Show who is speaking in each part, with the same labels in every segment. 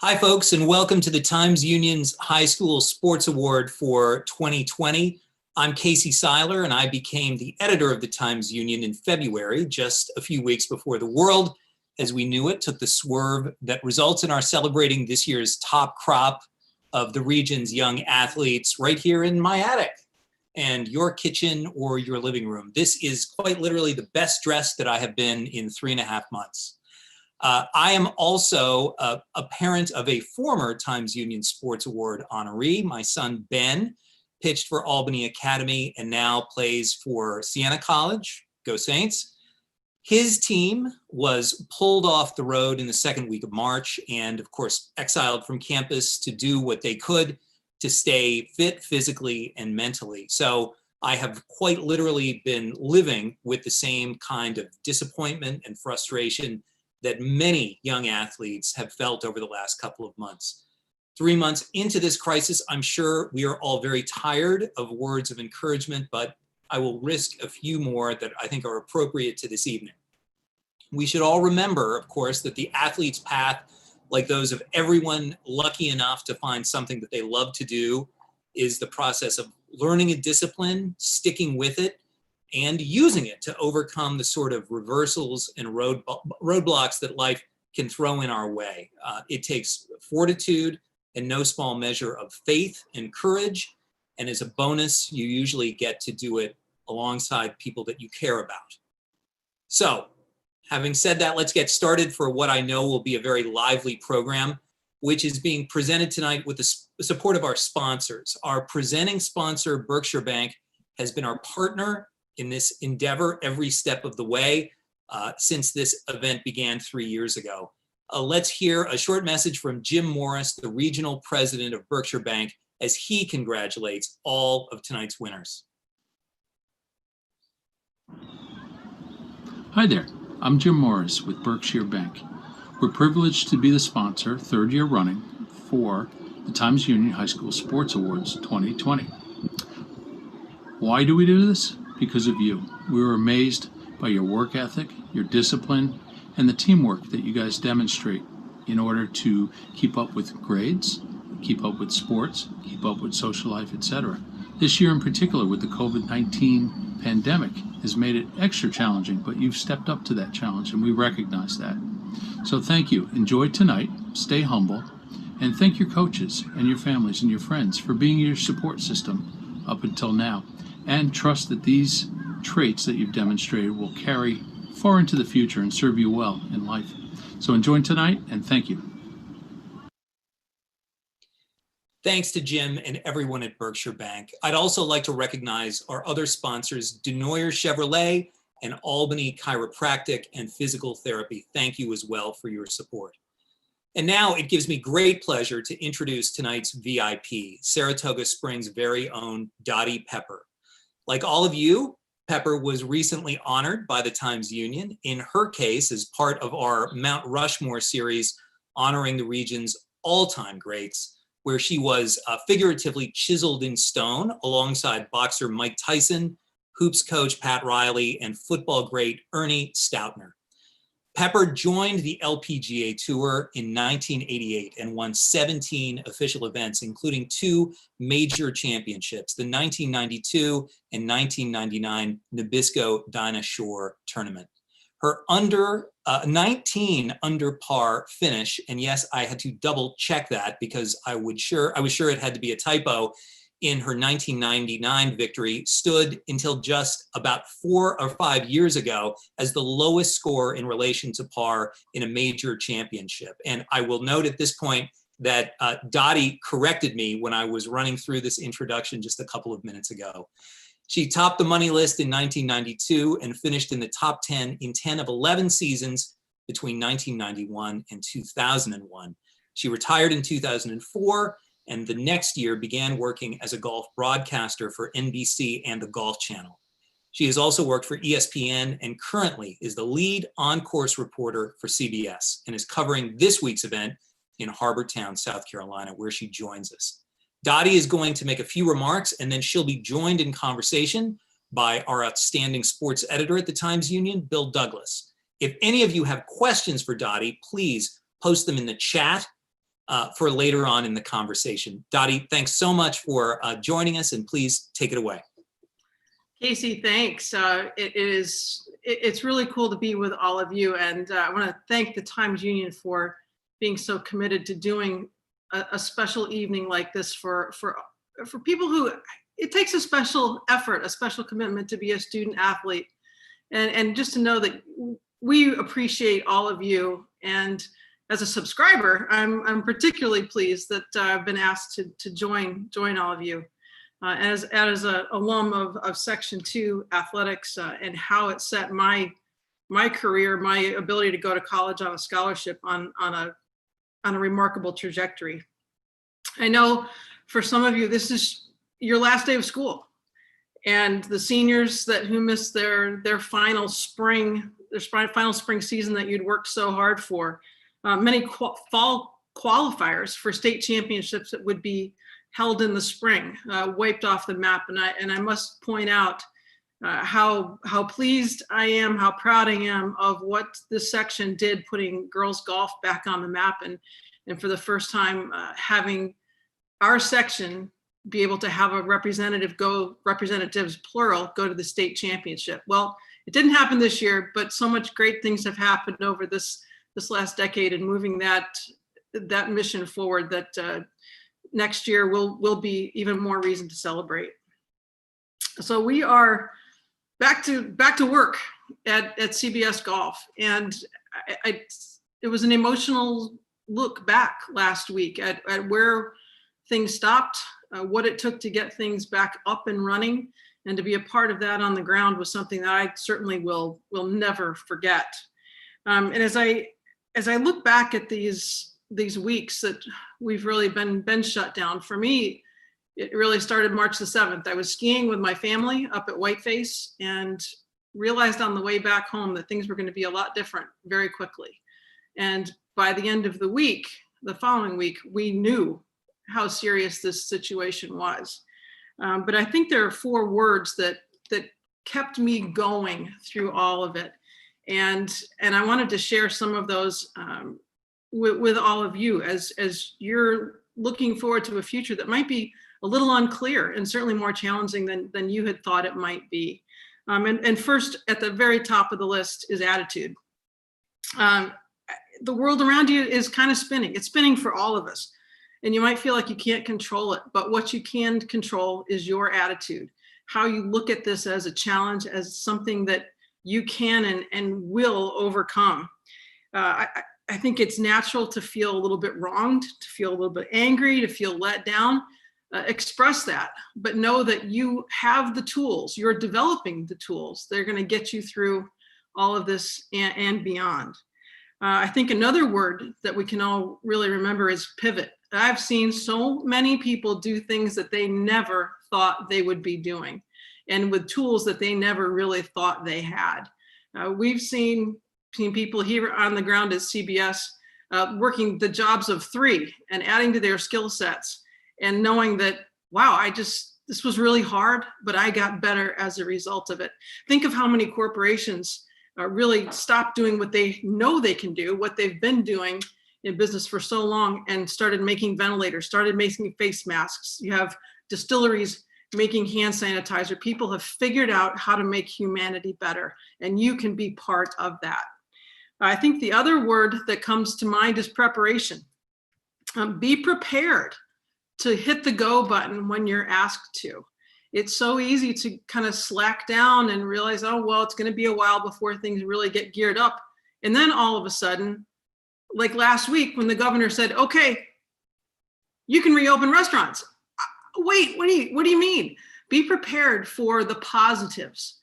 Speaker 1: Hi, folks, and welcome to the Times Union's High School Sports Award for 2020. I'm Casey Seiler, and I became the editor of the Times Union in February, just a few weeks before the world, as we knew it, took the swerve that results in our celebrating this year's top crop of the region's young athletes right here in my attic and your kitchen or your living room. This is quite literally the best dressed that I have been in 3.5 months. I am also a parent of a former Times Union Sports Award honoree. My son, Ben, pitched for Albany Academy and now plays for Siena College. Go Saints. His team was pulled off the road in the second week of March and, of course, exiled from campus to do what they could to stay fit physically and mentally. So I have quite literally been living with the same kind of disappointment and frustration that many young athletes have felt over the last couple of months. 3 months into this crisis, I'm sure we are all very tired of words of encouragement, but I will risk a few more that I think are appropriate to this evening. We should all remember, of course, that the athlete's path, like those of everyone lucky enough to find something that they love to do, is the process of learning a discipline, sticking with it, and using it to overcome the sort of reversals and roadblocks that life can throw in our way. It takes fortitude and no small measure of faith and courage. And as a bonus, you usually get to do it alongside people that you care about. So, having said that, let's get started for what I know will be a very lively program, which is being presented tonight with the support of our sponsors. Our presenting sponsor, Berkshire Bank, has been our partner in this endeavor every step of the way since this event began 3 years ago. Let's hear a short message from Jim Morris, the regional president of Berkshire Bank, as he congratulates all of tonight's winners.
Speaker 2: Hi there, I'm Jim Morris with Berkshire Bank. We're privileged to be the sponsor, third year running, for the Times Union High School Sports Awards 2020. Why do we do this? Because of you. We were amazed by your work ethic, your discipline, and the teamwork that you guys demonstrate in order to keep up with grades, keep up with sports, keep up with social life, etc. This year in particular with the COVID-19 pandemic has made it extra challenging, but you've stepped up to that challenge and we recognize that. So thank you. Enjoy tonight, stay humble, and thank your coaches and your families and your friends for being your support system up until now. And trust that these traits that you've demonstrated will carry far into the future and serve you well in life. So enjoy tonight, and thank you.
Speaker 1: Thanks to Jim and everyone at Berkshire Bank. I'd also like to recognize our other sponsors, Denoyer Chevrolet and Albany Chiropractic and Physical Therapy. Thank you as well for your support. And now it gives me great pleasure to introduce tonight's VIP, Saratoga Springs' very own Dottie Pepper. Like all of you, Pepper was recently honored by the Times Union, in her case as part of our Mount Rushmore series honoring the region's all-time greats, where she was figuratively chiseled in stone alongside boxer Mike Tyson, hoops coach Pat Riley, and football great Ernie Stautner. Pepper joined the LPGA Tour in 1988 and won 17 official events, including 2 major championships, the 1992 and 1999 Nabisco Dinah Shore tournament. Her 19 under par finish, and yes, I had to double check that because I was sure it had to be a typo, in her 1999 victory stood until just about 4 or 5 years ago as the lowest score in relation to par in a major championship. And I will note at this point that Dottie corrected me when I was running through this introduction just a couple of minutes ago. She topped the money list in 1992 and finished in the top 10 in 10 of 11 seasons between 1991 and 2001. She retired in 2004 and the next year began working as a golf broadcaster for NBC and the Golf Channel. She has also worked for ESPN and currently is the lead on-course reporter for CBS and is covering this week's event in Harbortown, South Carolina, where she joins us. Dottie is going to make a few remarks and then she'll be joined in conversation by our outstanding sports editor at the Times Union, Bill Douglas. If any of you have questions for Dottie, please post them in the chat for later on in the conversation. Dottie, thanks so much for joining us, and please take it away.
Speaker 3: Casey, thanks. It's really cool to be with all of you, and I want to thank the Times Union for being so committed to doing a special evening like this for people who, it takes a special effort, a special commitment to be a student athlete, and just to know that we appreciate all of you. And as a subscriber, I'm particularly pleased that I've been asked to join all of you. As an alum of Section 2 athletics and how it set my career, my ability to go to college on a scholarship on a remarkable trajectory. I know for some of you, this is your last day of school, and the seniors who missed their final spring season that you'd worked so hard for, many fall qualifiers for state championships that would be held in the spring, wiped off the map. And I must point out how pleased I am, how proud I am of what this section did, putting girls golf back on the map, and for the first time having our section be able to have a representatives plural go to the state championship. Well, it didn't happen this year, but so much great things have happened over this last decade, and moving that mission forward, that next year will be even more reason to celebrate. So we are back to work at CBS Golf, and it was an emotional look back last week at where things stopped, what it took to get things back up and running, and to be a part of that on the ground was something that I certainly will never forget. And as I look back at these weeks that we've really been shut down, for me, it really started March the 7th. I was skiing with my family up at Whiteface and realized on the way back home that things were going to be a lot different very quickly. And by the end of the week, the following week, we knew how serious this situation was. But I think there are 4 words that kept me going through all of it. And I wanted to share some of those with all of you as you're looking forward to a future that might be a little unclear and certainly more challenging than you had thought it might be. And first, at the very top of the list is attitude. The world around you is kind of spinning. It's spinning for all of us. And you might feel like you can't control it, but what you can control is your attitude, how you look at this as a challenge, as something that you can and will overcome. I think it's natural to feel a little bit wronged, to feel a little bit angry, to feel let down. Express that, but know that you have the tools, you're developing the tools. They're going to get you through all of this and beyond. I think another word that we can all really remember is pivot. I've seen so many people do things that they never thought they would be doing, and with tools that they never really thought they had. We've seen people here on the ground at CBS working the jobs of 3 and adding to their skill sets, and knowing that, wow, this was really hard, but I got better as a result of it. Think of how many corporations really stopped doing what they know they can do, what they've been doing in business for so long, and started making ventilators, started making face masks. You have distilleries making hand sanitizer. People have figured out how to make humanity better, and you can be part of that. I think the other word that comes to mind is preparation. Be prepared to hit the go button when you're asked to. It's so easy to kind of slack down and realize, oh, well, it's going to be a while before things really get geared up. And then all of a sudden, like last week when the governor said, okay, you can reopen restaurants. Wait, what do you mean? Be prepared for the positives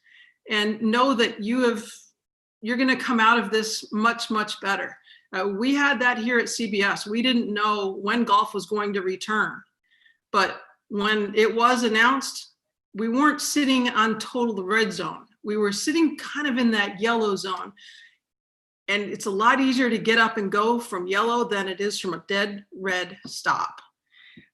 Speaker 3: and know that you're going to come out of this much, much better. We had that here at CBS. We didn't know when golf was going to return, but when it was announced, we weren't sitting on total red zone. We were sitting kind of in that yellow zone. And it's a lot easier to get up and go from yellow than it is from a dead red stop.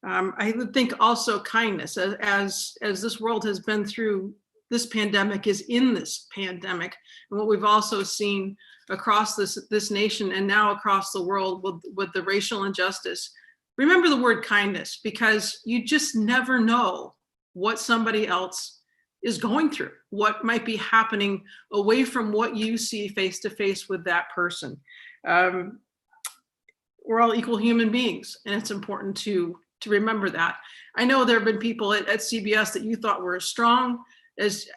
Speaker 3: I would think also kindness, as this world has been through this pandemic is in this pandemic, and what we've also seen across this nation and now across the world with the racial injustice. Remember the word kindness, because you just never know what somebody else is going through, what might be happening away from what you see face to face with that person. We're all equal human beings, and it's important to remember that. I know there have been people at CBS that you thought were as strong as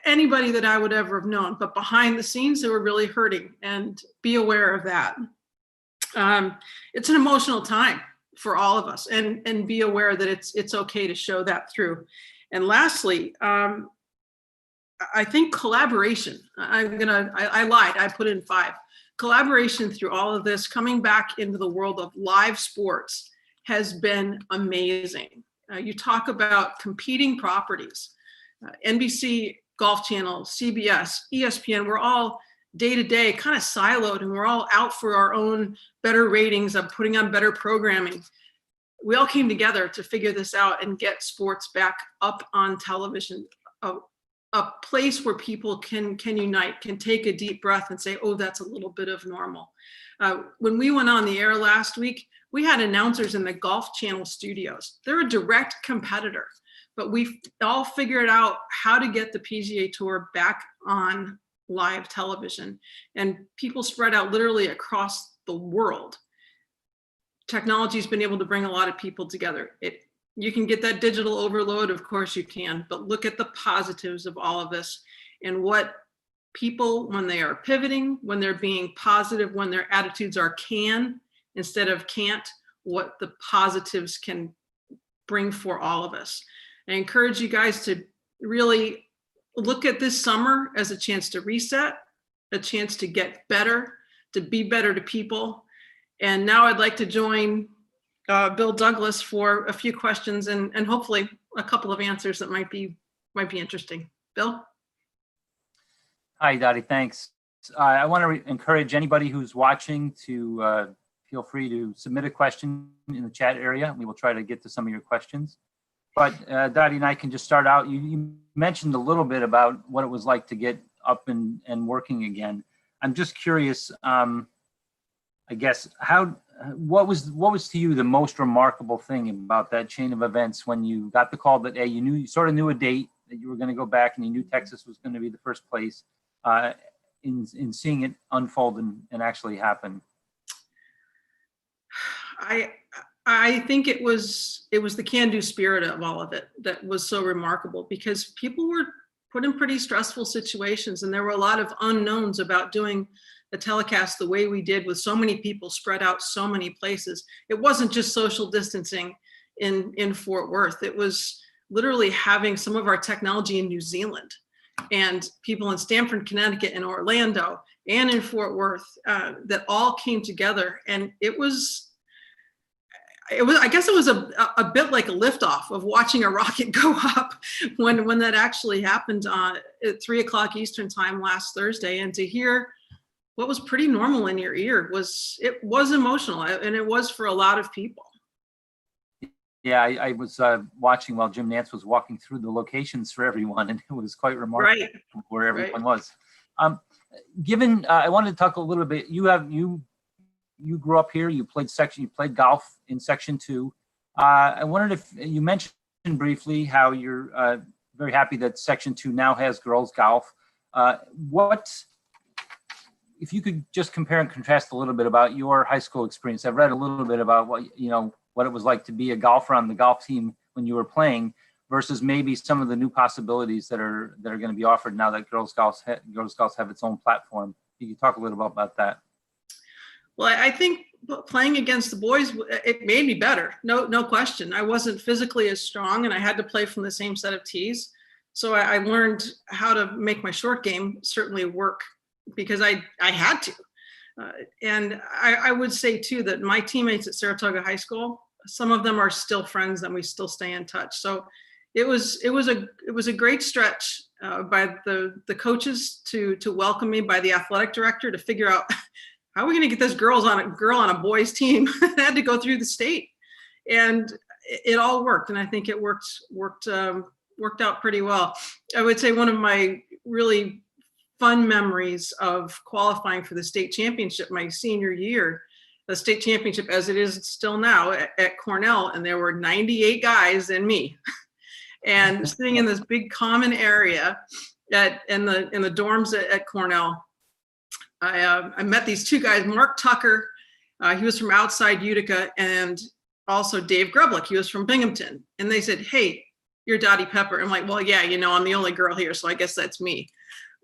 Speaker 3: anybody that I would ever have known, but behind the scenes, they were really hurting, and be aware of that. It's an emotional time for all of us, and be aware that it's okay to show that through. And lastly, I think collaboration, I lied, I put in 5. Collaboration through all of this, coming back into the world of live sports, has been amazing. You talk about competing properties, NBC, Golf Channel, CBS, ESPN, we're all day to day kind of siloed, and we're all out for our own better ratings of putting on better programming. We all came together to figure this out and get sports back up on television, a place where people can unite, can take a deep breath and say, oh, that's a little bit of normal. When we went on the air last week, we had announcers in the Golf Channel studios. They're a direct competitor, but we all figured out how to get the PGA Tour back on live television, and people spread out literally across the world. Technology's been able to bring a lot of people together. You can get that digital overload, of course you can, but look at the positives of all of this, and what people, when they are pivoting, when they're being positive, when their attitudes are can instead of can't, what the positives can bring for all of us. I encourage you guys to really look at this summer as a chance to reset, a chance to get better, to be better to people. And now I'd like to join Bill Douglas for a few questions and hopefully a couple of answers that might be interesting. Bill?
Speaker 4: Hi, Dottie, thanks. I want to encourage anybody who's watching to feel free to submit a question in the chat area. We will try to get to some of your questions. But Dottie and I can just start out. You mentioned a little bit about what it was like to get up and working again. I'm just curious, I guess, what was to you the most remarkable thing about that chain of events when you got the call that, hey, you sort of knew a date that you were going to go back, and you knew Texas was going to be the first place, in seeing it unfold and actually happen?
Speaker 3: I think it was the can-do spirit of all of it that was so remarkable, because people were put in pretty stressful situations, and there were a lot of unknowns about doing the telecast the way we did, with so many people spread out so many places. It wasn't just social distancing in Fort Worth. It was literally having some of our technology in New Zealand, and people in Stamford, Connecticut, and Orlando, and in Fort Worth, that all came together. And it was, I guess it was a bit like a liftoff of watching a rocket go up when that actually happened at 3 o'clock Eastern time last Thursday. And to hear what was pretty normal in your ear was emotional, and it was for a lot of people.
Speaker 4: Yeah, I was watching while Jim Nantz was walking through the locations for everyone, and it was quite remarkable where everyone was. Given, I wanted to talk a little bit. You grew up here. You played golf in Section 2. I wondered if you mentioned briefly how you're very happy that Section 2 now has girls golf. If you could just compare and contrast a little bit about your high school experience. I've read a little bit about what it was like to be a golfer on the golf team when you were playing, versus maybe some of the new possibilities that are going to be offered now that girls golf have its own platform. You could talk a little bit about that.
Speaker 3: Well, I think playing against the boys, it made me better. No question. I wasn't physically as strong, and I had to play from the same set of tees. So I learned how to make my short game certainly work, because I had to. And I would say too that my teammates at Saratoga High School, some of them are still friends, and we still stay in touch. So it was a great stretch by the coaches to welcome me, by the athletic director to figure out how are we going to get this girl on a boys team. I had to go through the state, and it all worked. And I think it worked worked out pretty well. I would say one of my really fun memories of qualifying for the state championship my senior year, the state championship as it is still now at Cornell, and there were 98 guys and me. And sitting in this big common area in the dorms at Cornell, I met these two guys, Mark Tucker, he was from outside Utica, and also Dave Grublick, he was from Binghamton. And they said, "Hey, you're Dottie Pepper." I'm like, "Well, yeah, you know, I'm the only girl here, so I guess that's me."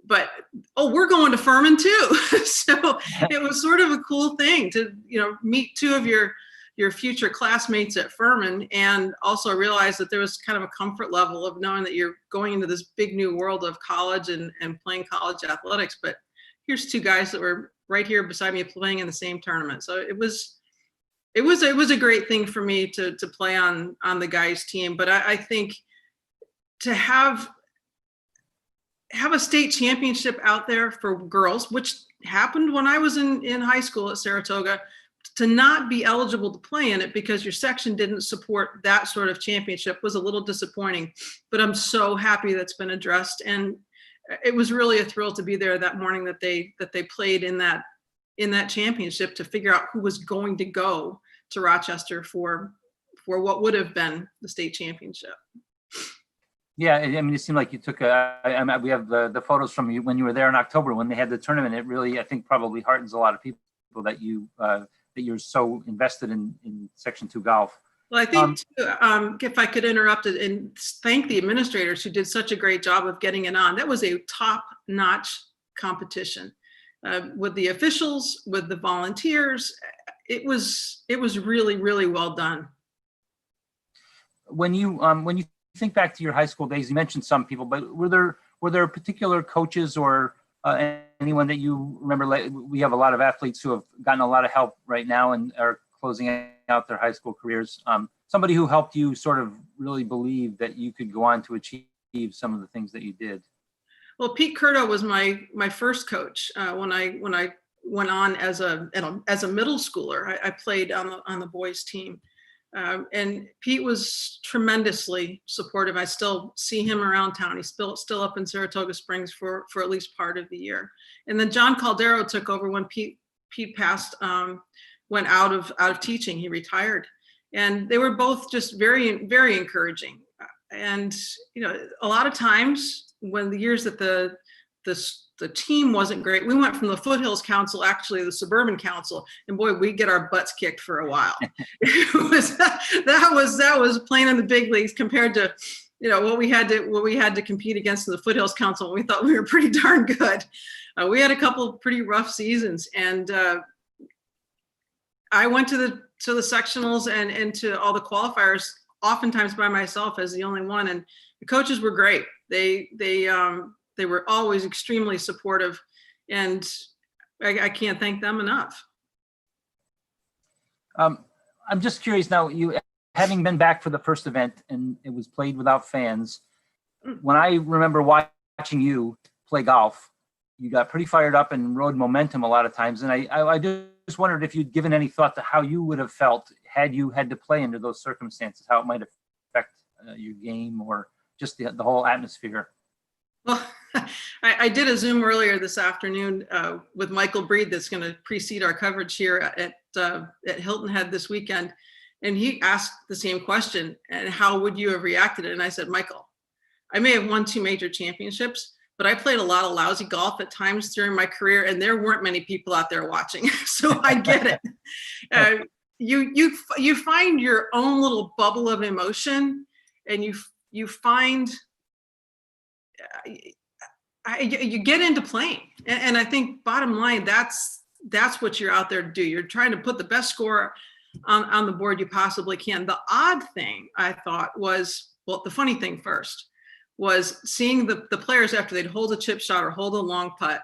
Speaker 3: But, "Oh, we're going to Furman too." So it was sort of a cool thing to, you know, meet two of your future classmates at Furman, and also realize that there was kind of a comfort level of knowing that you're going into this big new world of college and playing college athletics. But here's two guys that were right here beside me playing in the same tournament. So it was a great thing for me to play on the guys team. But I think to have a state championship out there for girls, which happened when I was in high school at Saratoga, to not be eligible to play in it because your section didn't support that sort of championship was a little disappointing. But I'm so happy that's been addressed, and it was really a thrill to be there that morning that they played in that championship, to figure out who was going to go to Rochester for what would have been the state championship.
Speaker 4: Yeah, I mean, it seemed like you took we have the photos from you when you were there in October when they had the tournament. It really, I think, probably heartens a lot of people that you're so invested in Section 2 golf.
Speaker 3: Well, I think if I could interrupt it and thank the administrators who did such a great job of getting it on. That was a top-notch competition with the officials, with the volunteers. It was really, really well done.
Speaker 4: When you think back to your high school days, you mentioned some people, but were there particular coaches or anyone that you remember? We have a lot of athletes who have gotten a lot of help right now and are closing out their high school careers. Somebody who helped you sort of really believe that you could go on to achieve some of the things that you did.
Speaker 3: Well, Pete Curto was my first coach when I went on as a middle schooler. I played on the boys team. And Pete was tremendously supportive. I still see him around town. He's still up in Saratoga Springs for at least part of the year. And then John Caldero took over when Pete passed, went out of teaching. He retired, and they were both just very, very encouraging. And you know, a lot of times when the years that the team wasn't great, we went from the Foothills Council actually to the Suburban Council, and boy, we get our butts kicked for a while. that was playing in the big leagues compared to, you know, what we had to compete against in the Foothills Council. We thought we were pretty darn good. We had a couple of pretty rough seasons, and I went to the sectionals and to all the qualifiers oftentimes by myself as the only one, and the coaches were great. They were always extremely supportive, and I can't thank them enough.
Speaker 4: I'm just curious now, you having been back for the first event and it was played without fans, when I remember watching you play golf, you got pretty fired up and rode momentum a lot of times. And I just wondered if you'd given any thought to how you would have felt had you had to play under those circumstances, how it might affect your game or just the whole atmosphere.
Speaker 3: Well, I did a Zoom earlier this afternoon with Michael Breed that's going to precede our coverage here at Hilton Head this weekend. And he asked the same question, and how would you have reacted? And I said, Michael, I may have won 2 major championships, but I played a lot of lousy golf at times during my career, and there weren't many people out there watching. So I get it. You find your own little bubble of emotion, and you find you get into playing. And I think bottom line, that's what you're out there to do. You're trying to put the best score on the board you possibly can. The odd thing I thought was, well, the funny thing first was seeing the players after they'd hold a chip shot or hold a long putt.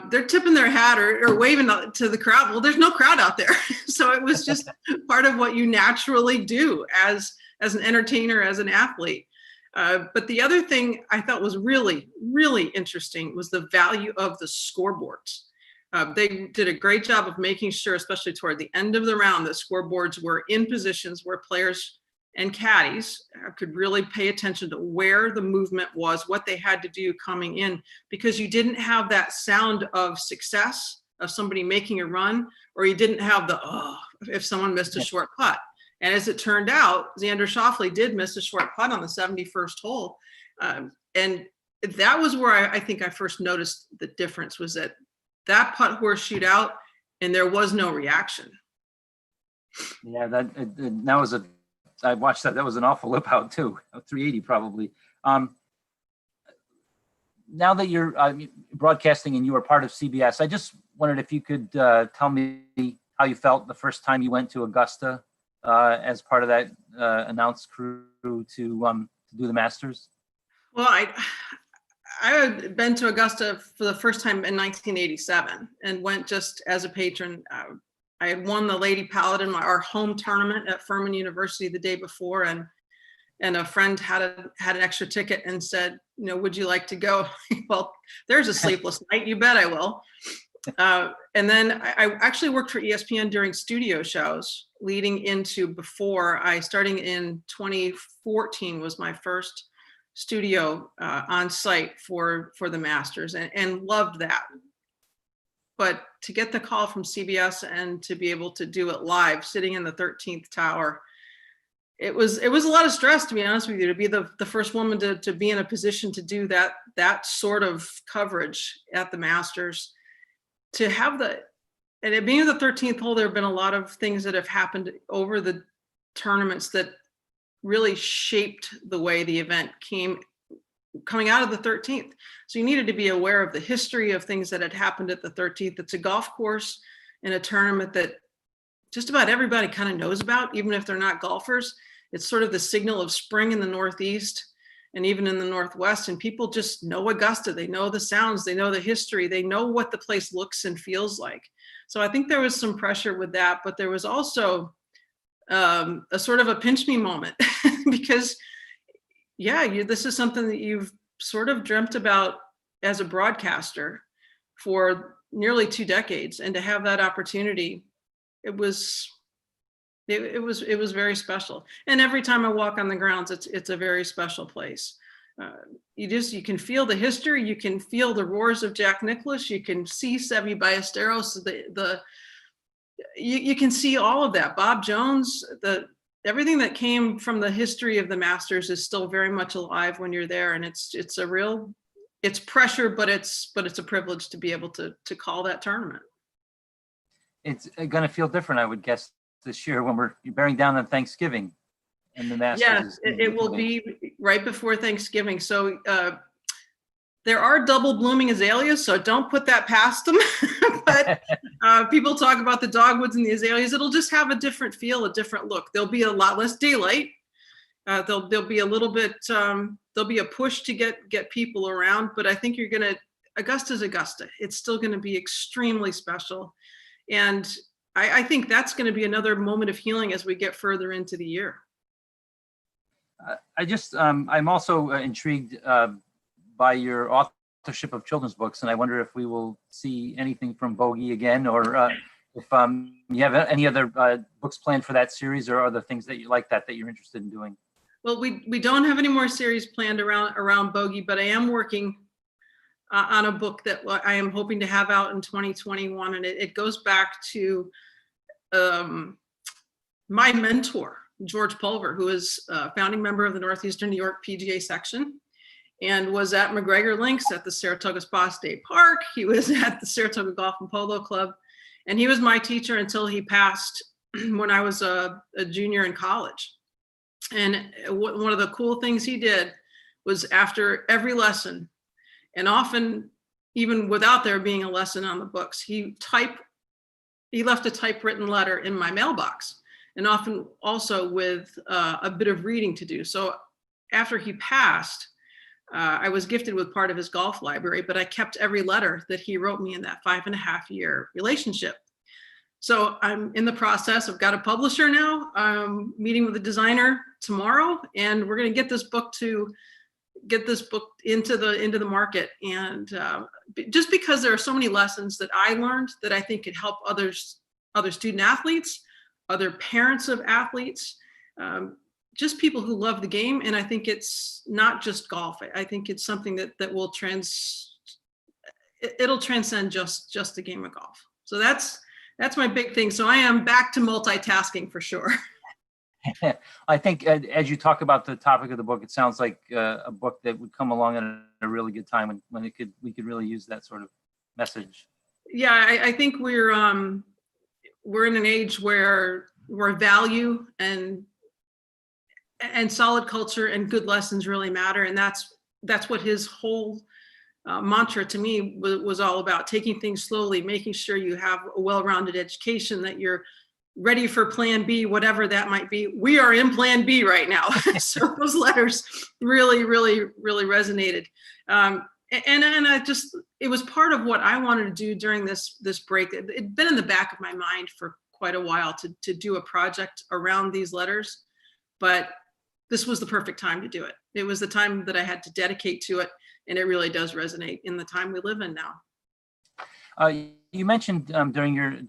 Speaker 3: They're tipping their hat or waving to the crowd. Well, there's no crowd out there. So it was just part of what you naturally do as an entertainer, as an athlete. But the other thing I thought was really, really interesting was the value of the scoreboards. They did a great job of making sure, especially toward the end of the round, that scoreboards were in positions where players and caddies could really pay attention to where the movement was, what they had to do coming in, because you didn't have that sound of success of somebody making a run, or you didn't have the, oh, if someone missed a short putt. And as it turned out, Xander Schauffele did miss a short putt on the 71st hole. And that was where I think I first noticed the difference, was that putt horse shootout, and there was no reaction.
Speaker 4: Yeah, that was I watched that. That was an awful lip out too, a 380 probably. Now that you're broadcasting and you were part of CBS, I just wondered if you could tell me how you felt the first time you went to Augusta as part of that announced crew to do the Masters.
Speaker 3: Well, I had been to Augusta for the first time in 1987 and went just as a patron. I had won the Lady Paladin, our home tournament at Furman University the day before, and a friend had an extra ticket and said, you know, would you like to go? Well, there's a sleepless night. You bet I will. And then I actually worked for ESPN during studio shows leading into starting in 2014 was my first studio on site for the Masters, and loved that. But to get the call from CBS and to be able to do it live, sitting in the 13th tower, it was a lot of stress, to be honest with you, to be the first woman to be in a position to do that sort of coverage at the Masters. To have and it being the 13th hole, there have been a lot of things that have happened over the tournaments that really shaped the way the event coming out of the 13th. So you needed to be aware of the history of things that had happened at the 13th. It's a golf course in a tournament that just about everybody kind of knows about, even if they're not golfers. It's sort of the signal of spring in the Northeast and even in the Northwest. And people just know Augusta. They know the sounds, they know the history, they know what the place looks and feels like. So I think there was some pressure with that, but there was also a sort of a pinch me moment because this is something that you've sort of dreamt about as a broadcaster for nearly 2 decades, and to have that opportunity, it was very special. And every time I walk on the grounds, it's a very special place. You can feel the history, you can feel the roars of Jack Nicklaus, you can see Seve Ballesteros, you can see all of that. Bob Jones, everything that came from the history of the Masters is still very much alive when you're there, and it's pressure, but it's a privilege to be able to call that tournament.
Speaker 4: It's going to feel different, I would guess, this year when we're bearing down on Thanksgiving and the Masters.
Speaker 3: Yes, it will be right before Thanksgiving. So there are double blooming azaleas, so don't put that past them. But people talk about the dogwoods and the azaleas. It'll just have a different feel, a different look. There'll be a lot less daylight. There'll be a little bit, there'll be a push to get people around, but I think Augusta's Augusta. It's still gonna be extremely special. And I think that's gonna be another moment of healing as we get further into the year.
Speaker 4: I'm also intrigued by your authorship of children's books, and I wonder if we will see anything from Bogey again, or if you have any other books planned for that series, or other things that you like that you're interested in doing.
Speaker 3: Well, we don't have any more series planned around Bogey, but I am working on a book that I am hoping to have out in 2021, and it goes back to my mentor, George Pulver, who is a founding member of the Northeastern New York PGA section, and was at McGregor Links at the Saratoga Spa State Park. He was at the Saratoga Golf and Polo Club, and he was my teacher until he passed when I was a junior in college. And one of the cool things he did was, after every lesson, and often even without there being a lesson on the books, he left a typewritten letter in my mailbox, and often also with a bit of reading to do. So after he passed, I was gifted with part of his golf library, but I kept every letter that he wrote me in that 5.5-year relationship. So I'm in the process. I've got a publisher now. I'm meeting with a designer tomorrow, and we're going to get this book into the market. And just because there are so many lessons that I learned that I think could help other student athletes, other parents of athletes, just people who love the game. And I think it's not just golf. I think it's something that will it'll transcend just the game of golf. So that's my big thing. So I am back to multitasking for sure.
Speaker 4: I think as you talk about the topic of the book, it sounds like a book that would come along at a really good time when we could really use that sort of message.
Speaker 3: Yeah, I think we're in an age where value and solid culture and good lessons really matter, and that's what his whole mantra to me was all about: taking things slowly, making sure you have a well-rounded education, that you're ready for plan B, whatever that might be. We are in plan B right now. So those letters really, really, really resonated. And it was part of what I wanted to do during this break. It'd been in the back of my mind for quite a while to do a project around these letters, but this was the perfect time to do it. It was the time that I had to dedicate to it, and it really does resonate in the time we live in now.
Speaker 4: You mentioned during your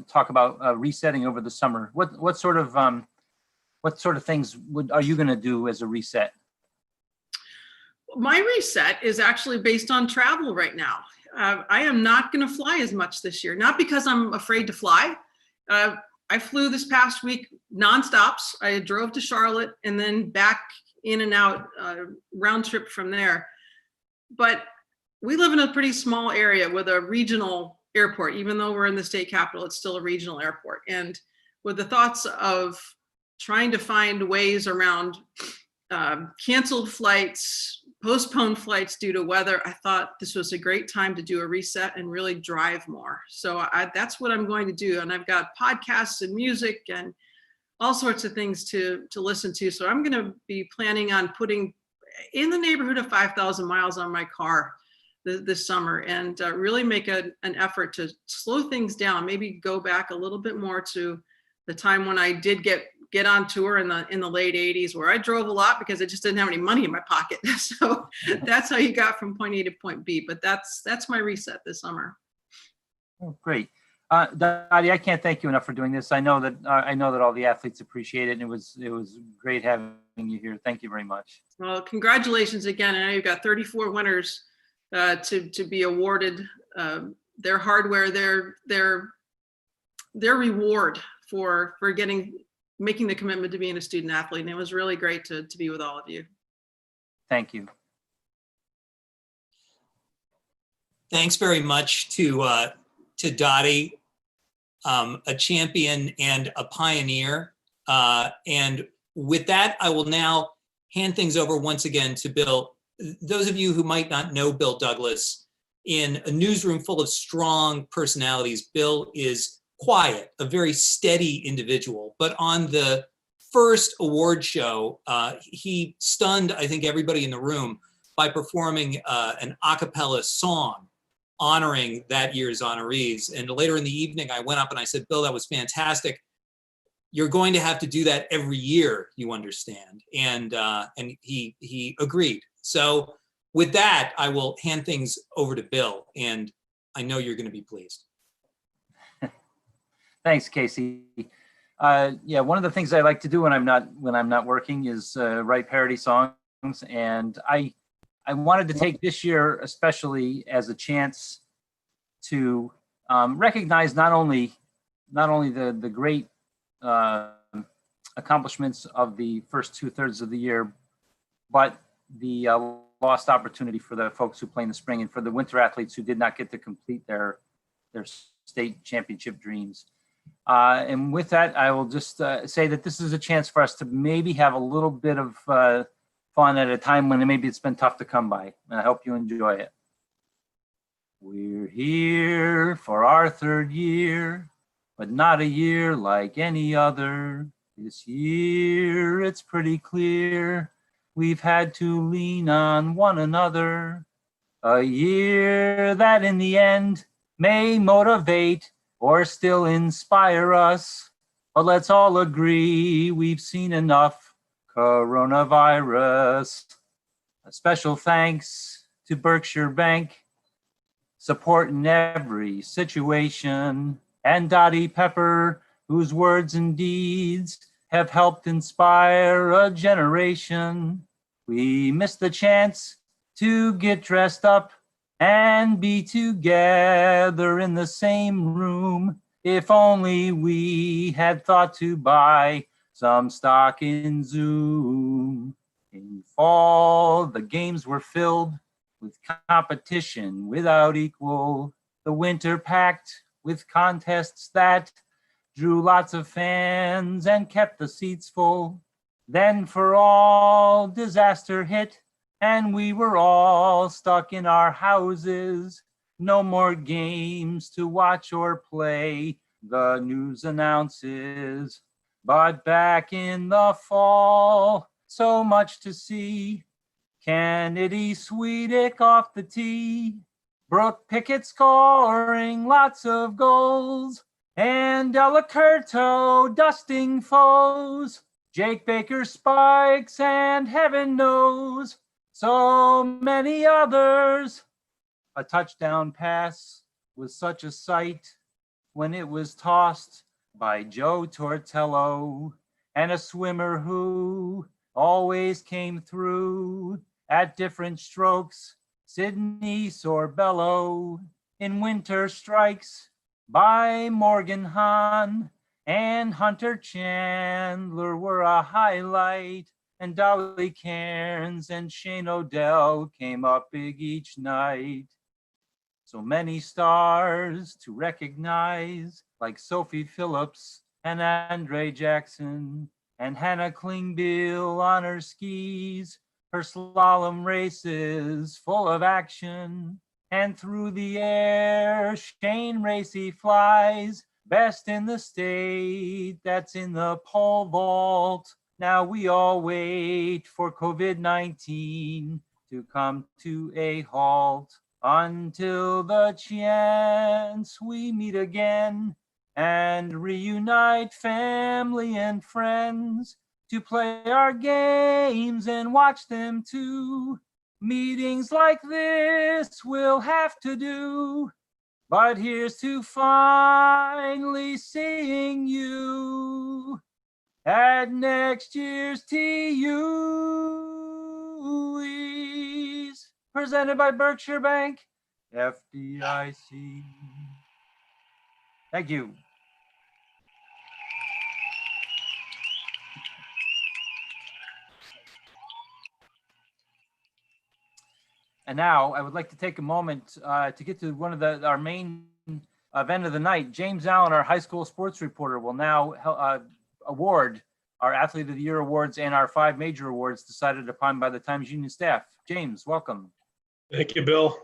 Speaker 4: talk about resetting over the summer. What sort of things are you going to do as a reset?
Speaker 3: My reset is actually based on travel right now. I am not going to fly as much this year, not because I'm afraid to fly. I flew this past week nonstops. I drove to Charlotte and then back in and out, round trip from there. But we live in a pretty small area with a regional airport. Even though we're in the state capital, it's still a regional airport. And with the thoughts of trying to find ways around canceled flights, postponed flights due to weather, I thought this was a great time to do a reset and really drive more. So that's what I'm going to do. And I've got podcasts and music and all sorts of things to listen to. So I'm going to be planning on putting in the neighborhood of 5,000 miles on my car this summer, and really make an effort to slow things down, maybe go back a little bit more to the time when I did get on tour in the late 80s, where I drove a lot because I just didn't have any money in my pocket. So that's how you got from point A to point B. But that's my reset this summer.
Speaker 4: Oh, great. Dottie, I can't thank you enough for doing this. I know that all the athletes appreciate it, and it was great having you here. Thank you very much.
Speaker 3: Well, congratulations again. I know you've got 34 winners to be awarded their hardware, their reward for making the commitment to being a student athlete. And it was really great to be with all of you.
Speaker 4: Thank you.
Speaker 1: Thanks very much to Dottie, a champion and a pioneer. And with that, I will now hand things over once again to Bill. Those of you who might not know Bill Douglas, in a newsroom full of strong personalities, Bill is quiet, a very steady individual. But on the first award show, he stunned, I think, everybody in the room by performing an a cappella song honoring that year's honorees. And later in the evening, I went up and I said, Bill, that was fantastic. You're going to have to do that every year, you understand. And he agreed. So with that, I will hand things over to Bill, and I know you're going to be pleased.
Speaker 4: Thanks, Casey. Yeah, one of the things I like to do when I'm not working is write parody songs, and I wanted to take this year especially as a chance to recognize not only the great accomplishments of the first 2/3 of the year, but the lost opportunity for the folks who play in the spring and for the winter athletes who did not get to complete their state championship dreams. And with that, I will just say that this is a chance for us to maybe have a little bit of fun at a time when maybe it's been tough to come by. And I hope you enjoy it. We're here for our 3rd year, but not a year like any other. This year, it's pretty clear we've had to lean on one another. A year that in the end may motivate or still inspire us, but let's all agree we've seen enough coronavirus. A special thanks to Berkshire Bank, support in every situation, and Dottie Pepper, whose words and deeds have helped inspire a generation. We missed the chance to get dressed up and be together in the same room. If only we had thought to buy some stock in Zoom. In fall, the games were filled with competition without equal. The winter packed with contests that drew lots of fans and kept the seats full. Then for all, disaster hit, and we were all stuck in our houses. No more games to watch or play, the news announces. But back in the fall, so much to see. Kennedy SWEDICK off the tee. Brooke PICKETT scoring lots of goals. And Delacurto dusting foes. Jake Baker spikes and heaven knows so many others. A touchdown pass was such a sight when it was tossed by Joe Tortello, and a swimmer who always came through at different strokes, Sydney Sorbello. In winter strikes by Morgan Hahn and Hunter Chandler were a highlight, and Dolly Cairns and Shane O'Dell came up big each night. So many stars to recognize, like Sophie Phillips and Andre Jackson, and Hannah Klingbeil on her skis, her slalom races full of action. And through the air, Shane Racy flies, best in the state, that's in the pole vault. Now we all wait for COVID-19 to come to a halt. Until the chance we meet again and reunite family and friends to play our games and watch them too. Meetings like this we'll have to do, but here's to finally seeing you at next year's TUEs, presented by Berkshire Bank, FDIC. Thank you. And now I would like to take a moment to get to one of our main event of the night. James Allen, our high school sports reporter, will now award our Athlete of the Year awards and our 5 major awards decided upon by the Times Union staff. James, welcome.
Speaker 5: Thank you, Bill.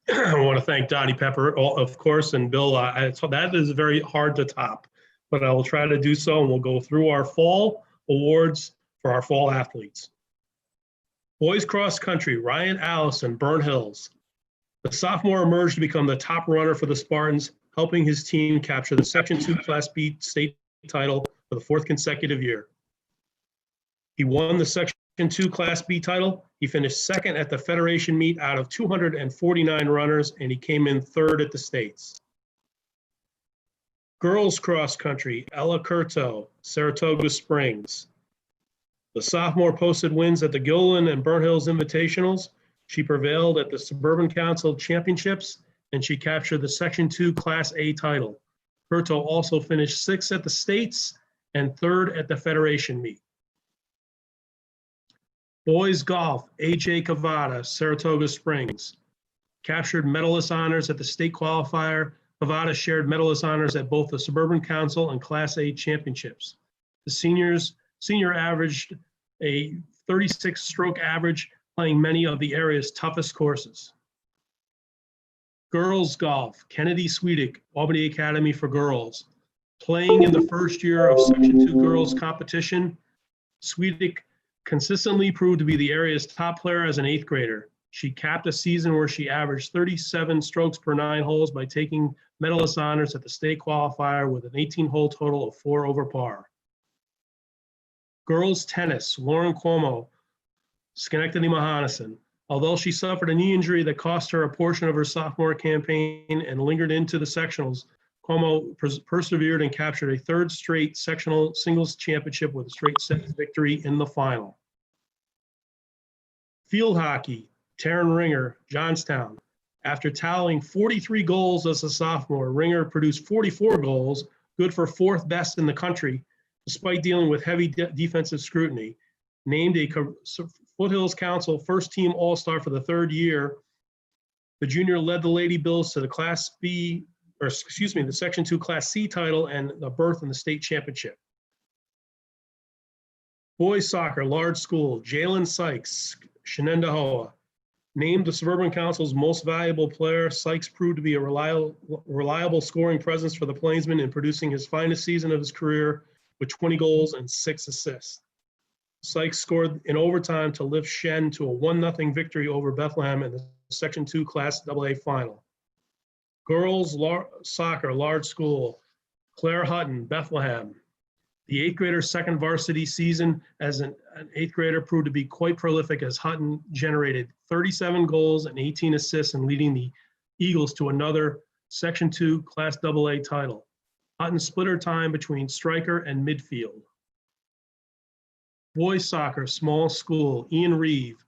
Speaker 5: I want to thank Dottie Pepper, of course, and Bill. So that is very hard to top, but I will try to do so, and we'll go through our fall awards for our fall athletes. Boys cross country, Ryan Allison, Burnt Hills. The sophomore emerged to become the top runner for the Spartans, helping his team capture the Section 2 Class B state title for the 4th consecutive year. He won the Section 2 Class B title. He finished 2nd at the Federation meet out of 249 runners, and he came in 3rd at the states. Girls cross country, Ella Curto, Saratoga Springs. The sophomore posted wins at the Gilliland and Burnt Hills Invitationals. She prevailed at the Suburban Council Championships, and she captured the Section 2 Class A title. Curto also finished 6th at the states and 3rd at the Federation meet. Boys golf, AJ CAVOTTA, Saratoga Springs. Captured medalist honors at the state qualifier. CAVOTTA shared medalist honors at both the Suburban Council and Class A championships. The senior averaged a 36 stroke average, playing many of the area's toughest courses. Girls golf, Kennedy SWEDICK, Albany Academy for Girls. Playing in the first year of Section 2 girls competition, SWEDICK consistently proved to be the area's top player as an 8th grader. She capped a season where she averaged 37 strokes per 9 holes by taking medalist honors at the state qualifier with an 18-hole total of 4 over par. Girls tennis, LOREN CUOMO, Schenectady Mohonasen. Although she suffered a knee injury that cost her a portion of her sophomore campaign and lingered into the sectionals, CUOMO persevered and captured a third straight sectional singles championship with a straight set victory in the final. Field hockey, TARYN Ringer, Johnstown. After tallying 43 goals as a sophomore, Ringer produced 44 goals, good for fourth best in the country, despite dealing with heavy defensive scrutiny. Named a Foothills Council first team All-Star for the third year, the junior led the Lady Bills to the the Section 2 Class C title and a berth in the state championship. Boys soccer, large school, Jalen Sykes, Shenendahowa. Named the Suburban Council's most valuable player, Sykes proved to be a reliable scoring presence for the Plainsmen in producing his finest season of his career with 20 goals and 6 assists. Sykes scored in overtime to lift Shen to a 1-0 victory over Bethlehem in the Section 2 Class AA final. Girls soccer, large school, Claire Hutton, Bethlehem. The 8th grader's second varsity season as an 8th grader proved to be quite prolific as Hutton generated 37 goals and 18 assists and leading the Eagles to another Section 2 Class AA title. Hutton split her time between striker and midfield. Boys soccer, small school, Ian REEVE,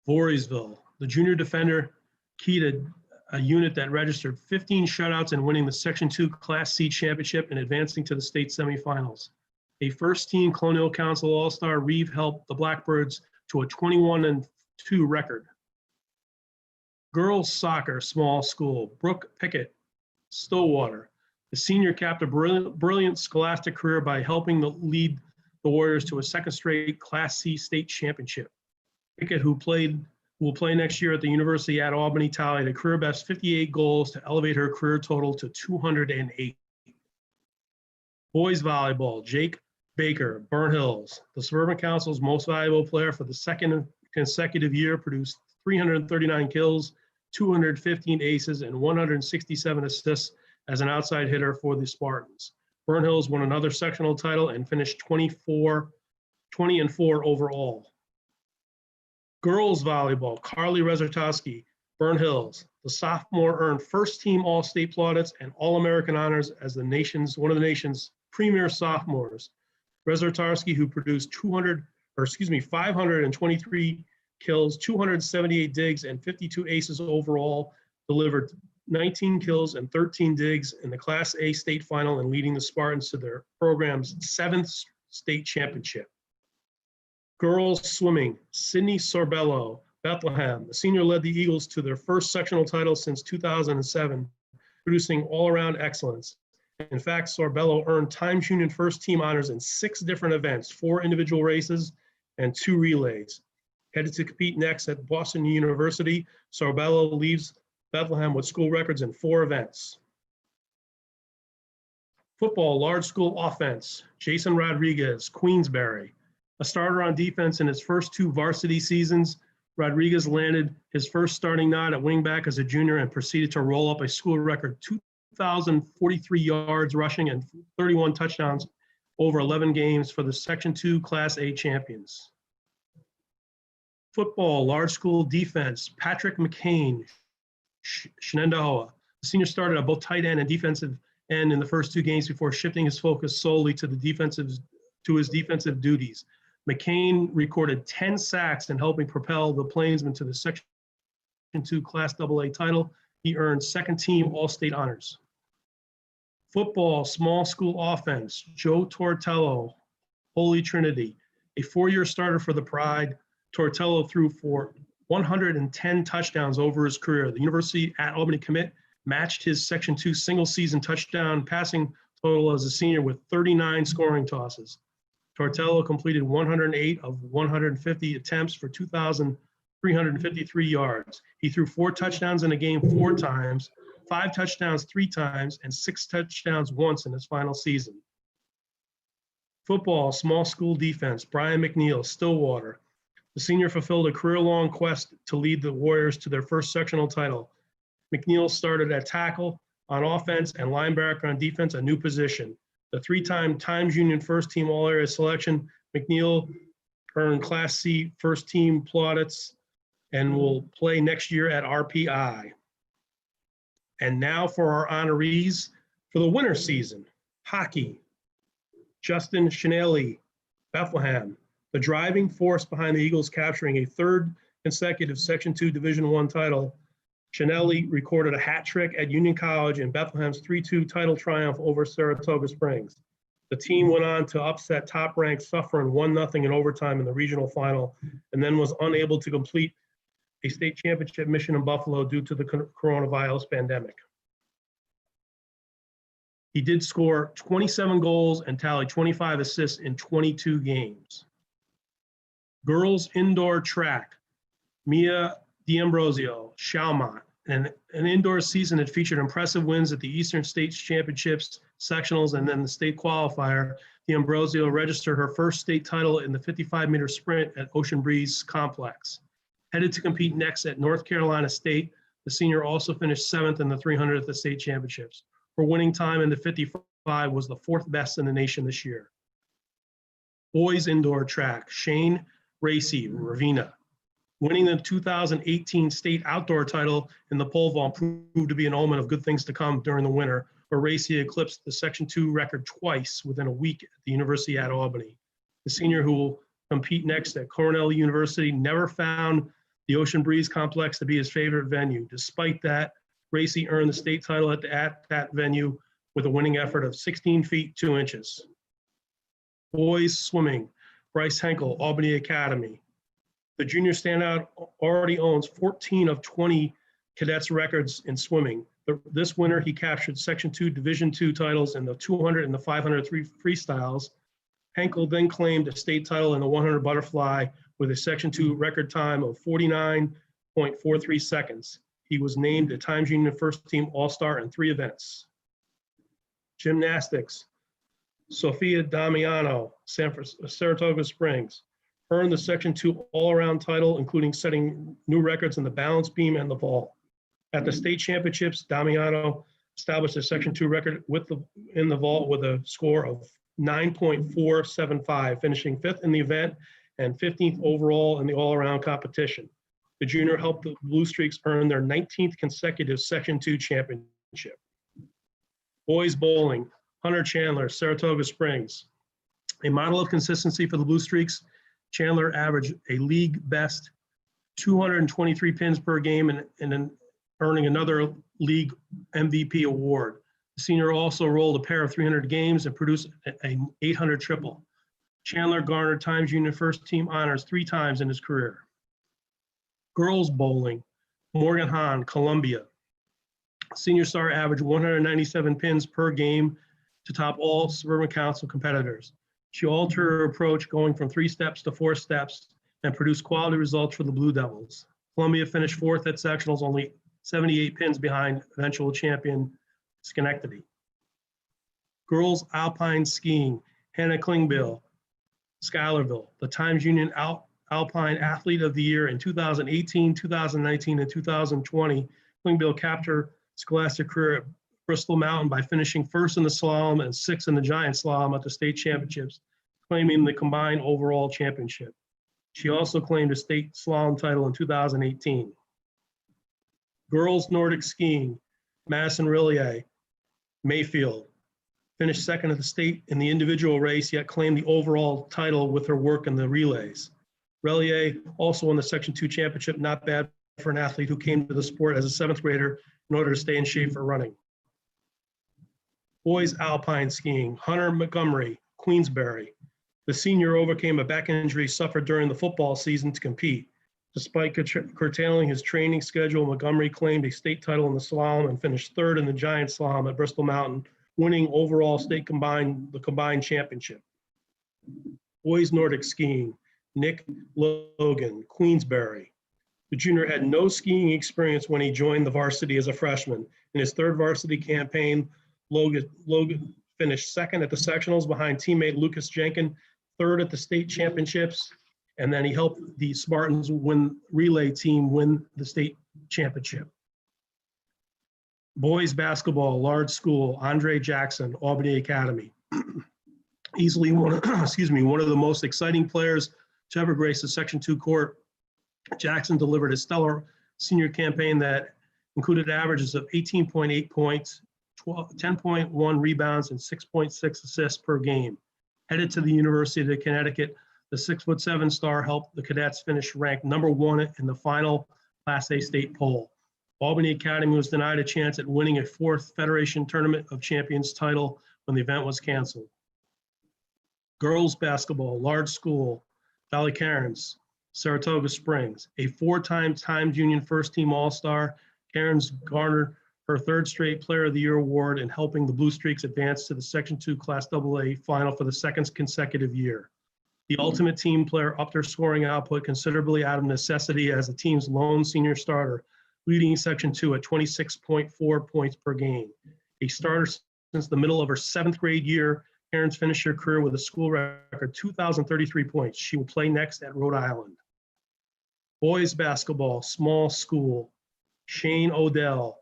Speaker 5: Voorheesville. The junior defender keyed a unit that registered 15 shutouts and winning the Section 2 Class C championship and advancing to the state semifinals. A first-team Colonial Council All-Star, REEVE helped the Blackbirds to a 21-2 record. Girls soccer, small school, Brooke PICKETT, Stillwater. The senior capped a brilliant scholastic career by helping lead the Warriors to a second straight Class C state championship. PICKETT, who will play next year at the University at Albany, tallied a career best 58 goals to elevate her career total to 208. Boys volleyball, Jake Baker, Burnt Hills. The Suburban Council's most valuable player for the second consecutive year, produced 339 kills, 215 aces, and 167 assists as an outside hitter for the Spartans. Burnt Hills won another sectional title and finished 20-4 overall. Girls volleyball, CARLIE RZESZOTARSKI, Burnt Hills. The sophomore earned first-team All-State plaudits and All-American honors as one of the nation's premier sophomores. RZESZOTARSKI, who produced 523 kills, 278 digs, and 52 aces overall, delivered 19 kills and 13 digs in the Class A state final and leading the Spartans to their program's 7th state championship. Girls swimming, Sydney Sorbello, Bethlehem. The senior led the Eagles to their first sectional title since 2007, producing all-around excellence. In fact, Sorbello earned Times Union first team honors in 6 different events, 4 individual races and 2 relays. Headed to compete next at Boston University, Sorbello leaves Bethlehem with school records in 4 events. Football, large school offense, Jason Rodriguez, Queensbury. A starter on defense in his first 2 varsity seasons, Rodriguez landed his first starting nod at wingback as a junior and proceeded to roll up a school record 2,043 yards rushing and 31 touchdowns over 11 games for the Section 2 Class A champions. Football, large school defense, Patrick McCain, Shenendahowa. The senior started at both tight end and defensive end in the first 2 games before shifting his focus solely to his defensive duties. McCain recorded 10 sacks and helping propel the Plainsmen to the Section 2 Class AA title. He earned second-team All-State honors. Football, small school offense, Joe Tortello, Holy Trinity. A 4-year starter for the Pride, Tortello threw for 110 touchdowns over his career. The University at Albany commit matched his Section 2 single-season touchdown passing total as a senior with 39 scoring tosses. Tortello completed 108 of 150 attempts for 2,353 yards. He threw 4 touchdowns in a game 4 times, 5 touchdowns 3 times, and 6 touchdowns once in his final season. Football, small school defense, Brian McNeil, Stillwater. The senior fulfilled a career-long quest to lead the Warriors to their first sectional title. McNeil started at tackle on offense and linebacker on defense, a new position. The 3-time Times Union first-team All-Area selection, McNeil earned Class C first-team plaudits and will play next year at RPI. And now for our honorees, For the winter season, hockey, Justin Shenelly, Bethlehem, the driving force behind the Eagles capturing a third consecutive Section 2 Division I title. Shenelly recorded a hat trick at Union College in Bethlehem's 3-2 title triumph over Saratoga Springs. The team went on to upset top-ranked Suffern 1-0 in overtime in the regional final, and then was unable to complete a state championship mission in Buffalo due to the coronavirus pandemic. He did score 27 goals and tally 25 assists in 22 games. Girls indoor track, Mia D'Ambrosio, Chalmont, and an indoor season that featured impressive wins at the Eastern States Championships, sectionals, and then the state qualifier. D'Ambrosio registered her first state title in the 55-meter sprint at Ocean Breeze Complex. Headed to compete next at North Carolina State, the senior also finished 7th in the 300 at the state championships. Her winning time in the 55 was the 4th best in the nation this year. Boys indoor track, Shane Racy, Ravenna, winning the 2018 state outdoor title in the pole vault proved to be an omen of good things to come during the winter, where Racy eclipsed the Section 2 record twice within a week at the University at Albany. The senior, who will compete next at Cornell University, never found the Ocean Breeze Complex to be his favorite venue. Despite that, Racy earned the state title at that venue with a winning effort of 16 feet 2 inches. Boys swimming, Bryce Henkel, Albany Academy. The junior standout already owns 14 of 20 cadets records in swimming. This winter, he captured Section 2 Division II titles in the 200 and the 500 freestyles. Henkel then claimed a state title in the 100 butterfly with a Section 2 record time of 49.43 seconds. He was named a Times Union First Team All-Star in 3 events. Gymnastics, Sophia Damiano, Saratoga Springs, earned the Section 2 all-around title, including setting new records in the balance beam and the vault. At the state championships, Damiano established a Section 2 record in the vault with a score of 9.475, finishing 5th in the event and 15th overall in the all-around competition. The junior helped the Blue Streaks earn their 19th consecutive Section 2 championship. Boys bowling, Hunter Chandler, Saratoga Springs. A model of consistency for the Blue Streaks, Chandler averaged a league best 223 pins per game and earning another league MVP award. The senior also rolled a pair of 300 games and produced an 800 triple. Chandler garnered Times Union First Team honors 3 times in his career. Girls bowling, Morgan Hahn, Columbia. Senior star averaged 197 pins per game to top all Suburban Council competitors. She altered her approach, going from 3 steps to 4 steps, and produced quality results for the Blue Devils. Columbia finished 4th at sectionals, only 78 pins behind eventual champion Schenectady. Girls alpine skiing, Hannah Klingbill, Schuylerville, the Times Union Alpine Athlete of the Year in 2018, 2019, and 2020. Klingbill capped her scholastic career at Bristol Mountain by finishing 1st in the slalom and 6th in the giant slalom at the state championships, claiming the combined overall championship. She also claimed a state slalom title in 2018. Girls Nordic skiing, Madison Rillier, Mayfield, finished 2nd at the state in the individual race, yet claimed the overall title with her work in the relays. Rillier also won the Section 2 championship, not bad for an athlete who came to the sport as a 7th grader in order to stay in shape for running. Boys alpine skiing, Hunter Montgomery, Queensbury. The senior overcame a back injury suffered during the football season to compete. Despite curtailing his training schedule, Montgomery claimed a state title in the slalom and finished 3rd in the giant slalom at Bristol Mountain, winning overall state the combined championship. Boys Nordic skiing, Nick Logan, Queensbury. The junior had no skiing experience when he joined the varsity as a freshman. In his 3rd varsity campaign, Logan finished 2nd at the sectionals behind teammate Lucas Jenkin, 3rd at the state championships, and then he helped the Spartans relay team win the state championship. Boys basketball, large school, Andre Jackson, Albany Academy. Easily one of the most exciting players to ever grace the Section 2 court. Jackson delivered a stellar senior campaign that included averages of 18.8 points, 10.1 rebounds and 6.6 assists per game. Headed to the University of Connecticut, the 6'7" star helped the cadets finish ranked #1 in the final Class A state poll. Albany Academy was denied a chance at winning a 4th Federation Tournament of Champions title when the event was canceled. Girls basketball, large school, Valley Cairns, Saratoga Springs, a 4-time Times Union first team All-Star. Cairns garnered her 3rd straight Player of the Year award in helping the Blue Streaks advance to the Section 2 Class AA final for the 2nd consecutive year. The ultimate team player upped her scoring output considerably out of necessity as the team's lone senior starter, leading Section 2 at 26.4 points per game. A starter since the middle of her 7th grade year, Cairns finished her career with a school record 2,033 points. She will play next at Rhode Island. Boys basketball, small school, Shane O'Dell,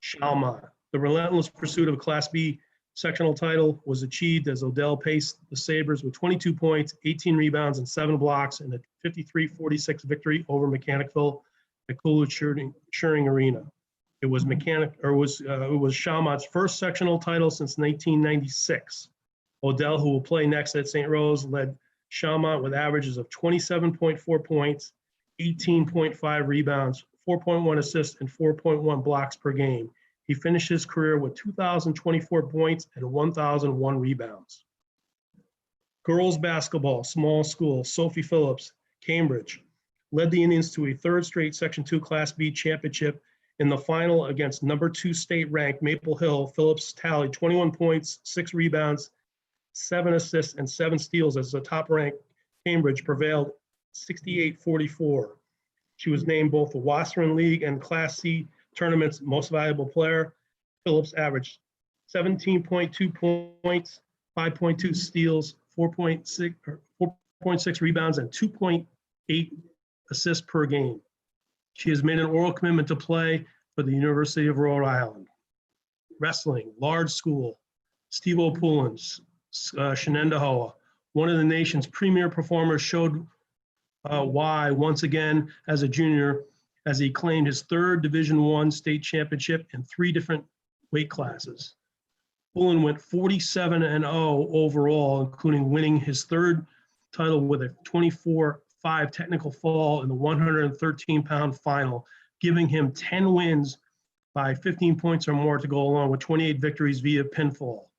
Speaker 5: Shalma. The relentless pursuit of a Class B sectional title was achieved as O'Dell paced the Sabres with 22 points, 18 rebounds, and 7 blocks in a 53-46 victory over Mechanicville at CUOMO Arena. It was Shalma's first sectional title since 1996. O'Dell, who will play next at St. Rose, led Shalma with averages of 27.4 points, 18.5 rebounds, 4.1 assists, and 4.1 blocks per game. He finished his career with 2,024 points and 1,001 rebounds. Girls basketball, small school, Sophie Phillips, Cambridge, led the Indians to a 3rd straight Section 2 Class B championship. In the final against #2 state-ranked Maple Hill, Phillips tallied 21 points, 6 rebounds, 7 assists, and 7 steals as the top-ranked Cambridge prevailed 68-44. She was named both the Wasserman League and Class C tournament's most valuable player. Phillips averaged 17.2 points, 5.2 steals, 4.6 rebounds, and 2.8 assists per game. She has made an oral commitment to play for the University of Rhode Island. Wrestling, large school, Steve O'Pullen, Shenendahowa, one of the nation's premier performers, showed why once again as a junior, as he claimed his 3rd Division I state championship in 3 different weight classes. Pullen went 47-0 overall, including winning his 3rd title with a 24-5 technical fall in the 113-pound final, giving him 10 wins by 15 points or more to go along with 28 victories via pinfall.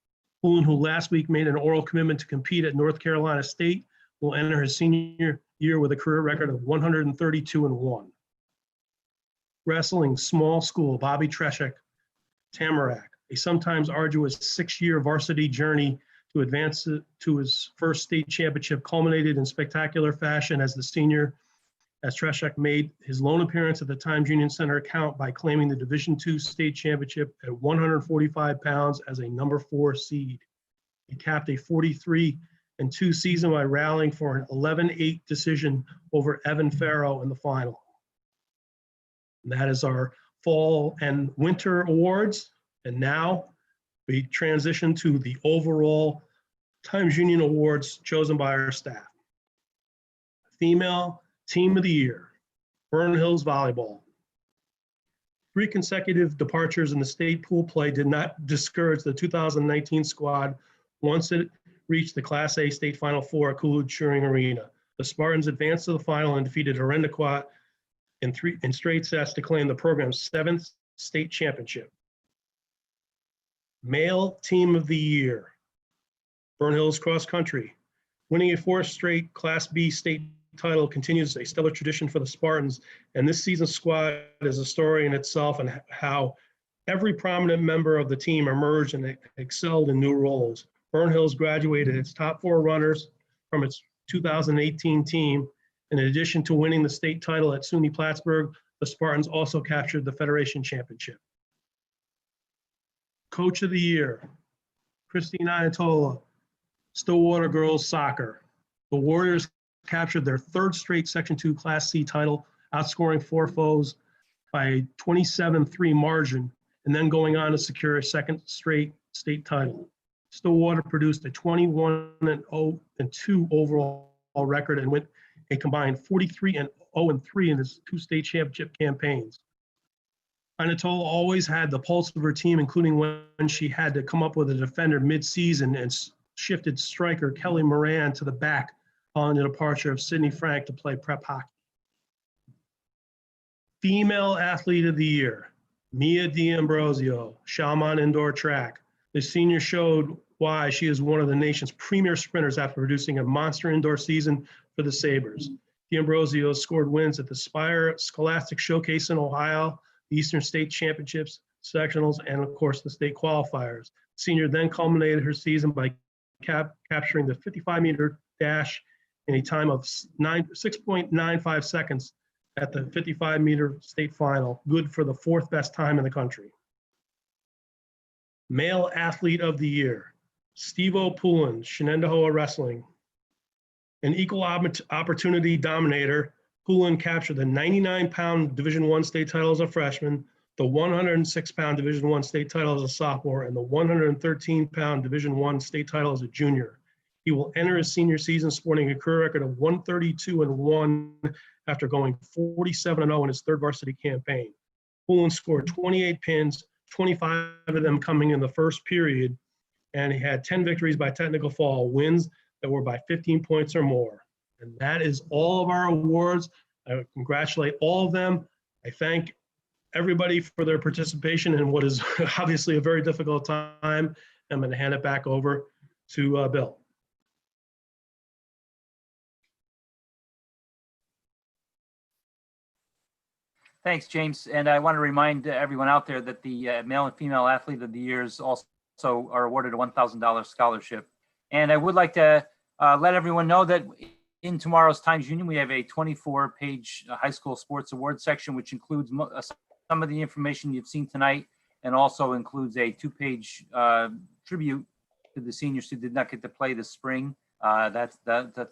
Speaker 5: Pullen, who last week made an oral commitment to compete at North Carolina State, will enter his senior year with a career record of 132-1. Wrestling, small school, Bobby Treshik, Tamarack, a sometimes arduous 6-year varsity journey to advance to his first state championship culminated in spectacular fashion as the senior, as Treshik made his lone appearance at the Times Union Center count by claiming the Division II state championship at 145 pounds as a number 4 seed. He capped a 43-2 season by rallying for an 11-8 decision over Evan Farrow in the final. And that is our fall and winter awards. And now we transition to the overall Times Union Awards chosen by our staff. Female Team of the Year, Vernon Hills Volleyball. 3 consecutive departures in the state pool play did not discourage the 2019 squad once it reached the Class A State Final 4 at CUOMO Arena. The Spartans advanced to the final and defeated Arendaqua in straight sets to claim the program's 7th state championship. Male Team of the Year, Vernon Hills Cross Country. Winning a 4th straight Class B state title continues a stellar tradition for the Spartans, and this season's squad is a story in itself and how every prominent member of the team emerged and excelled in new roles. Vernon Hills graduated its top 4 runners from its 2018 team. In addition to winning the state title at SUNY Plattsburgh, the Spartans also captured the Federation Championship. Coach of the Year, Christine Ayatollah, Stillwater Girls Soccer. The Warriors captured their 3rd straight Section 2 Class C title, outscoring 4 foes by a 27-3 margin, and then going on to secure a 2nd straight state title. Stillwater produced a 21-2 overall record and went a combined 43-0-3 in its 2 state championship campaigns. Anatola always had the pulse of her team, including when she had to come up with a defender mid-season and shifted striker Kelly Moran to the back following the departure of Sydney Frank to play prep hockey. Female Athlete of the Year, Mia D'Ambrosio, Chalmont Indoor Track. The senior showed why she is one of the nation's premier sprinters after producing a monster indoor season for the Sabres. D'Ambrosio scored wins at the Spire Scholastic Showcase in Ohio, the Eastern State Championships, sectionals, and of course the state qualifiers. Senior then culminated her season by capturing the 55-meter dash in a time of 6.95 seconds at the 55-meter state final, good for the 4th best time in the country. Male Athlete of the Year, Steve-O Poulin, Shenandoah Wrestling. An equal opportunity dominator, Poulin captured the 99-pound Division I state title as a freshman, the 106-pound Division I state title as a sophomore, and the 113-pound Division I state title as a junior. He will enter his senior season sporting a career record of 132-1 after going 47-0 in his 3rd varsity campaign. Poulin scored 28 pins, 25 of them coming in the first period, and he had 10 victories by technical fall, wins that were by 15 points or more. And that is all of our awards. I congratulate all of them. I thank everybody for their participation in what is obviously a very difficult time. I'm going to hand it back over to Bill.
Speaker 4: Thanks, James. And I want to remind everyone out there that the Male and Female Athlete of the Years also are awarded a $1,000 scholarship. And I would like to let everyone know that in tomorrow's Times Union, we have a 24-page high school sports award section, which includes some of the information you've seen tonight, and also includes a 2-page tribute to the seniors who did not get to play this spring. That's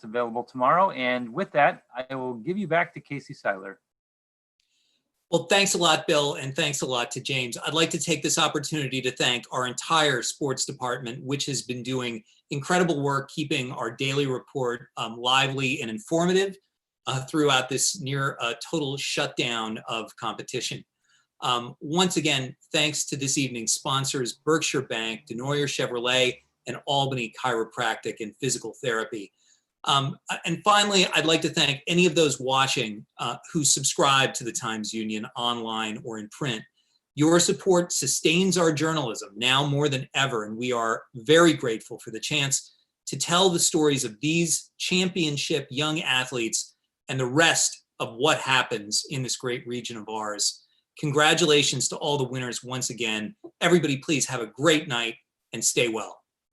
Speaker 4: available tomorrow. And with that, I will give you back to Casey Seiler.
Speaker 1: Well, thanks a lot, Bill, and thanks a lot to James. I'd like to take this opportunity to thank our entire sports department, which has been doing incredible work keeping our daily report lively and informative throughout this near total shutdown of competition. Once again, thanks to this evening's sponsors, Berkshire Bank, Denoyer Chevrolet, and Albany Chiropractic and Physical Therapy. And finally, I'd like to thank any of those watching who subscribe to the Times Union online or in print. Your support sustains our journalism now more than ever, and we are very grateful for the chance to tell the stories of these championship young athletes and the rest of what happens in this great region of ours. Congratulations to all the winners once again. Everybody, please have a great night and stay well.